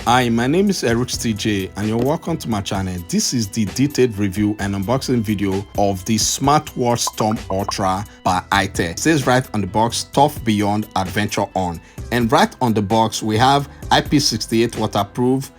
Hi, my name is Eric TJ and you're welcome to my channel. This is the detailed review and unboxing video of the smartwatch Storm Ultra by Itel. It says right on the box, tough beyond, adventure on. And right on the box, we have IP68 waterproof,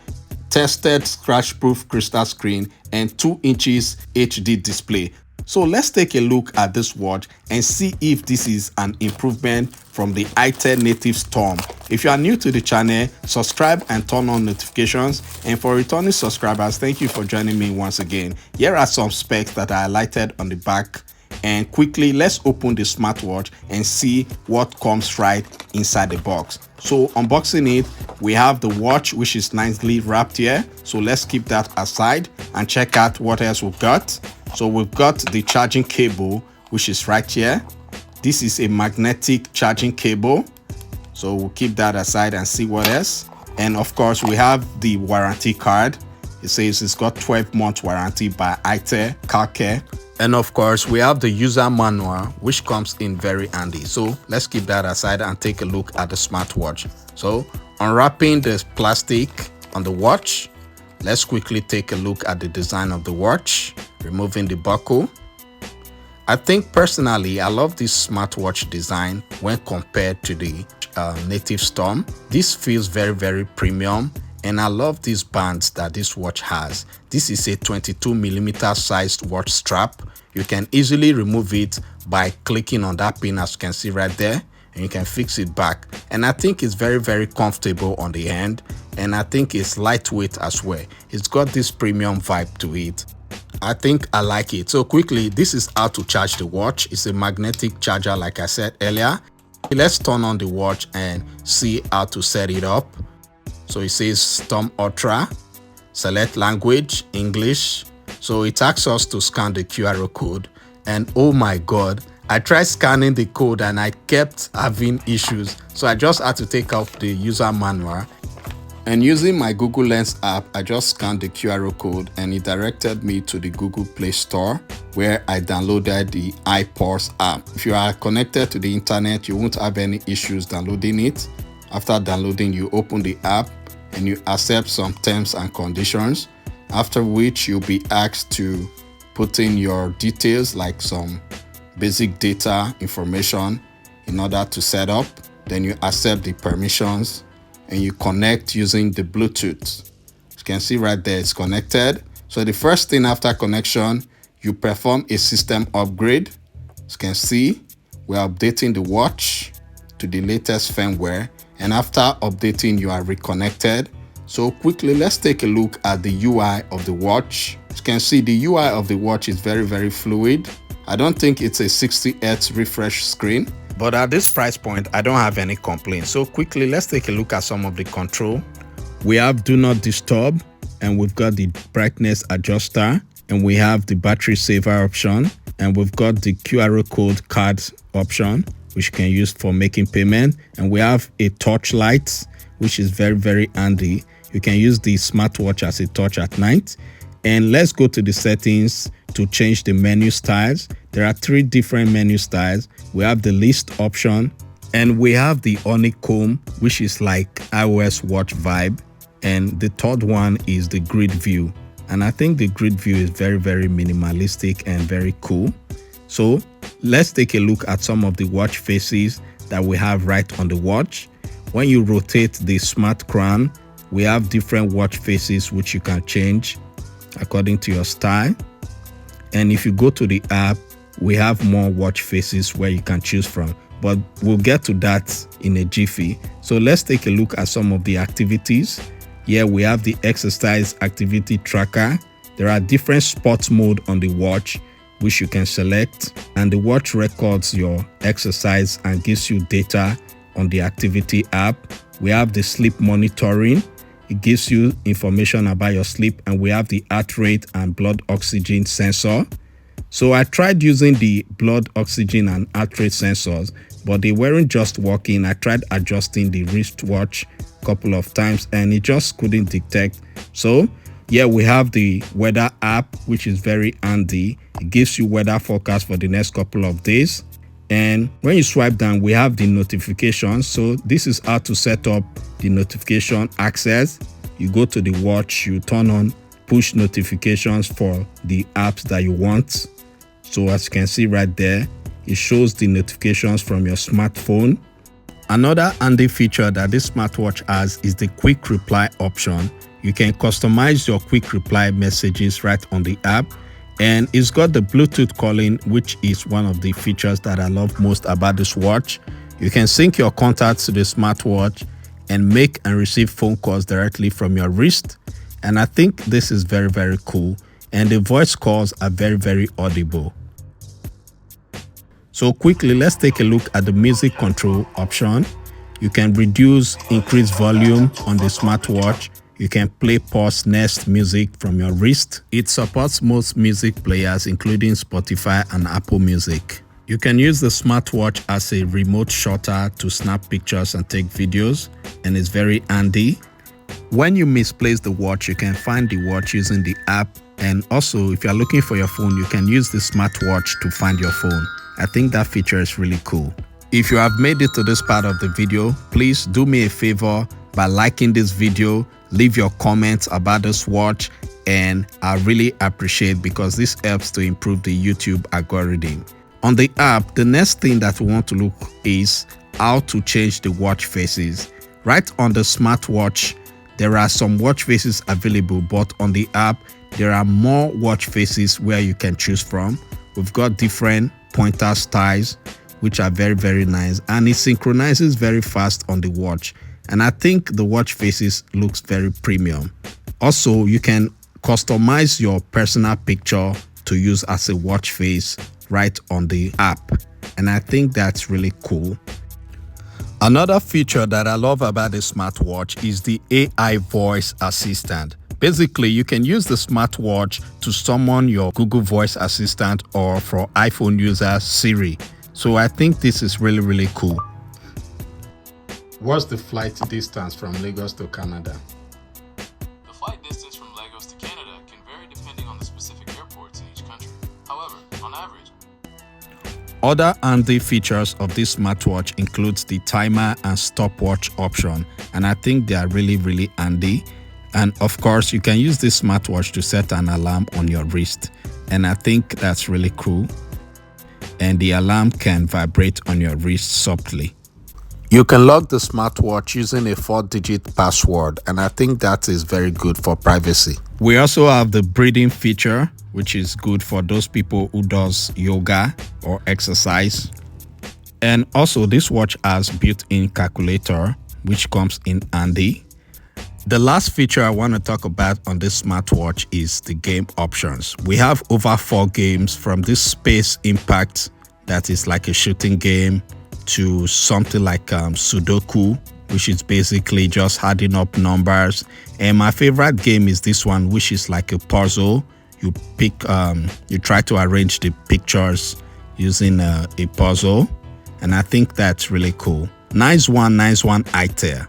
tested scratch-proof crystal screen and 2 inches HD display. So let's take a look at this watch and see if this is an improvement from the Itel native Storm. If you are new to the channel, subscribe and turn on notifications. And for returning subscribers, thank you for joining me once again. Here are some specs that are highlighted on the back. And quickly, let's open the smartwatch and see what comes right inside the box. So unboxing it, we have the watch, which is nicely wrapped here. So let's keep that aside and check out what else we've got. So we've got the charging cable, which is right here. This is a magnetic charging cable. So we'll keep that aside and see what else. And of course, we have the warranty card. It says it's got 12-month warranty by Itel Car Care. And of course, we have the user manual, which comes in very handy. So let's keep that aside and take a look at the smartwatch. So unwrapping the plastic on the watch, let's quickly take a look at the design of the watch, removing the buckle. I think personally, I love this smartwatch design when compared to the native Storm. This feels very premium. And I love these bands that this watch has. This is a 22mm sized watch strap. You can easily remove it by clicking on that pin, as you can see right there, and you can fix it back. And I think it's very comfortable on the hand, and I think it's lightweight as well. It's got this premium vibe to it. I think I like it. So quickly, this is how to charge the watch. It's a magnetic charger, like I said earlier. Let's turn on the watch and see how to set it up. So it says Storm Ultra, select language, English. So it asks us to scan the QR code. And oh my God, I tried scanning the code and I kept having issues. So I just had to take off the user manual. And using my Google Lens app, I just scanned the QR code and it directed me to the Google Play Store where I downloaded the iPulse app. If you are connected to the internet, you won't have any issues downloading it. After downloading, you open the app and you accept some terms and conditions, after which you'll be asked to put in your details like some basic data information in order to set up. Then you accept the permissions and you connect using the Bluetooth. You can see right there it's connected. So the first thing after connection, you perform a system upgrade. As you can see, we're updating the watch to the latest firmware. And after updating, you are reconnected. So quickly, let's take a look at the UI of the watch. As you can see, the UI of the watch is very fluid. I don't think it's a 60 Hz refresh screen, but at this price point, I don't have any complaints. So quickly, let's take a look at some of the control. We have do not disturb, and we've got the brightness adjuster, and we have the battery saver option, and we've got the QR code card option, which you can use for making payment. And we have a torch light, which is very handy. You can use the smartwatch as a torch at night. And let's go to the settings to change the menu styles. There are 3 different menu styles. We have the list option, and we have the honeycomb, which is like iOS watch vibe. And the third one is the grid view. And I think the grid view is very minimalistic and very cool. So let's take a look at some of the watch faces that we have right on the watch. When you rotate the smart crown, we have different watch faces which you can change according to your style. And if you go to the app, we have more watch faces where you can choose from, but we'll get to that in a jiffy. So let's take a look at some of the activities. Here we have the exercise activity tracker. There are different sports mode on the watch which you can select, and the watch records your exercise and gives you data on the activity app. We have the sleep monitoring. It gives you information about your sleep, and we have the heart rate and blood oxygen sensor. So I tried using the blood oxygen and heart rate sensors, but they weren't just working. I tried adjusting the wristwatch a couple of times and it just couldn't detect. So yeah, we have the weather app, which is very handy. It gives you weather forecast for the next couple of days. And when you swipe down, we have the notifications. So this is how to set up the notification access. you go to the watch, you turn on push notifications for the apps that you want. So as you can see right there, it shows the notifications from your smartphone. Another handy feature that this smartwatch has is the quick reply option. You can customize your quick reply messages right on the app, and it's got the Bluetooth calling, which is one of the features that I love most about this watch. You can sync your contacts to the smartwatch and make and receive phone calls directly from your wrist. And I think this is very, very cool. And the voice calls are very, very audible. So quickly, let's take a look at the music control option. You can reduce, increase volume on the smartwatch. You can play, pause, next music from your wrist. It supports most music players, including Spotify and Apple Music. You can use the smartwatch as a remote shutter to snap pictures and take videos, and it's very handy. When you misplace the watch, you can find the watch using the app, and also if you're looking for your phone, you can use the smartwatch to find your phone. I think that feature is really cool. If you have made it to this part of the video, please do me a favor by liking this video, leave your comments about this watch, and I really appreciate, because this helps to improve the YouTube algorithm. On the app, the next thing that we want to look is how to change the watch faces. Right on the smartwatch, there are some watch faces available, but on the app, there are more watch faces where you can choose from. We've got different pointer styles, which are very, very nice, and it synchronizes very fast on the watch. And I think the watch faces looks very premium. Also, you can customize your personal picture to use as a watch face right on the app, and I think that's really cool. Another feature that I love about the smartwatch is the AI voice assistant. Basically, you can use the smartwatch to summon your Google Voice Assistant, or for iPhone users, Siri. So I think this is really, really cool. What's the flight distance from Lagos to Canada? The flight distance from Lagos to Canada can vary depending on the specific airports in each country. However, on average, other handy features of this smartwatch includes the timer and stopwatch option, and I think they are really, really handy. And of course, you can use this smartwatch to set an alarm on your wrist, and I think that's really cool. And the alarm can vibrate on your wrist softly. You can lock the smartwatch using a 4-digit password, and I think that is very good for privacy. We also have the breathing feature, which is good for those people who does yoga or exercise. And also, this watch has built-in calculator, which comes in handy. The last feature I want to talk about on this smartwatch is the game options. We have over 4 games, from this Space Impact that is like a shooting game to something like Sudoku, which is basically just adding up numbers. And my favorite game is this one, which is like a puzzle. You pick, you try to arrange the pictures using a puzzle, and I think that's really cool. Nice one, Itel.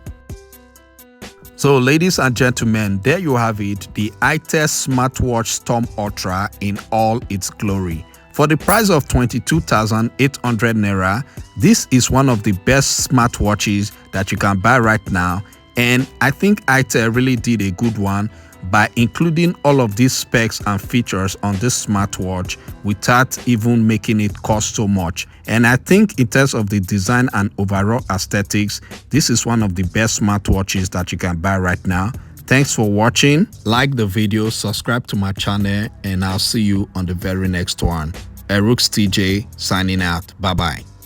So ladies and gentlemen, there you have it, the Itel Smartwatch Storm Ultra in all its glory. For the price of 22,800 Naira, this is one of the best smartwatches that you can buy right now. And I think Itel really did a good one by including all of these specs and features on this smartwatch without even making it cost so much. And I think in terms of the design and overall aesthetics, this is one of the best smartwatches that you can buy right now. Thanks for watching. Like the video, subscribe to my channel, and I'll see you on the very next one. Erux TJ signing out. Bye bye.